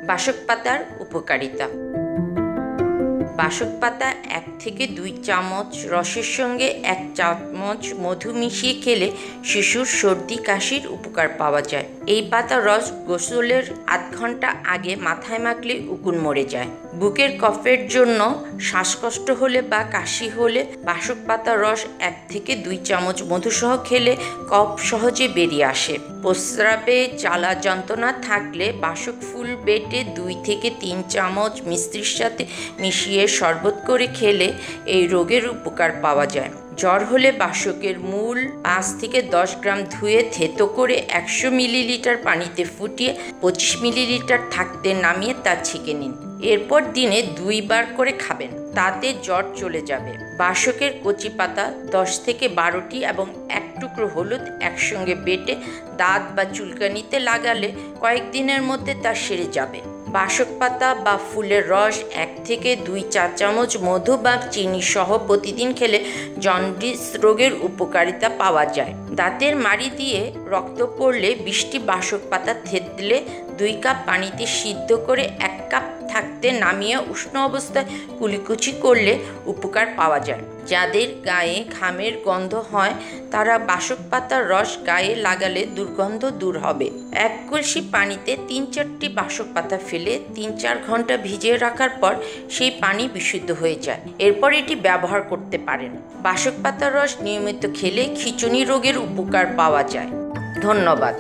বাসক পাতার উপকারিতা। বাসক পাতা 1 থেকে 2 চামচ রসের সঙ্গে 1 চামচ মধু মিশিয়ে খেলে শিশুর সর্দি কাশির উপকার পাওয়া যায়। এই পাতার রস গোসলের আধ ঘন্টা আগে মাথায় মাখলে উকুন মরে যায়। বুকের কফের জন্য, শ্বাসকষ্ট হলে বা কাশি হলে বাসক পাতার রস 1 থেকে 2 চামচ মধুসহ খেলে কফ সহজে বেরিয়ে আসে। প্রস্রাবে জ্বালা যন্ত্রণা থাকলে বাসক ফুল বেটে 2 থেকে 3 চামচ মিষ্টির সাথে মিশিয়ে শরবত করে খেলে এই রোগের উপকার পাওয়া যায়। জ্বর হলে বাসকের মূল 5 থেকে 10 গ্রাম ধুয়ে থেতো করে 100 মিলিলিটার পানিতে ফুটিয়ে 25 মিলিলিটার থাকতে নামিয়ে তা ছেঁকে নিন। এরপর দিনে 2 বার করে খাবেন, তাতে জ্বর চলে যাবে। বাসকের কচি পাতা 10 থেকে 12টি এবং 1 টুকরো হলুদ একসঙ্গে বেটে দাঁত বা চুলকানিতে লাগালে কয়েকদিনের মধ্যে তা সেরে যাবে। বাসক পাতা বা ফুলের রস 1 থেকে 2 চা চামচ মধু বা চিনি সহ প্রতিদিন খেলে জন্ডিস রোগের উপকারিতা পাওয়া যায়। দাঁতের মাড়ি দিয়ে রক্ত পড়লে 20টি বাসক পাতা থেতলে 2 কাপ পানিতে সিদ্ধ করে 1 কাপ থাকতে নামিয়ে উষ্ণ অবস্থায় কুলিকুচি করলে উপকার পাওয়া যায়। যাদের গায়ে ঘামের গন্ধ হয় তারা বাসক পাতার রস গায়ে লাগালে দুর্গন্ধ দূর হবে। 1 কলসি পানিতে 3-4টি বাসক পাতা ফেলে 3-4 ঘন্টা ভিজিয়ে রাখার পর সেই পানি বিশুদ্ধ হয়ে যায়। এরপর এটি ব্যবহার করতে পারেন। বাসক পাতার রস নিয়মিত খেলে খিঁচুনি রোগের উপকার পাওয়া যায়। ধন্যবাদ।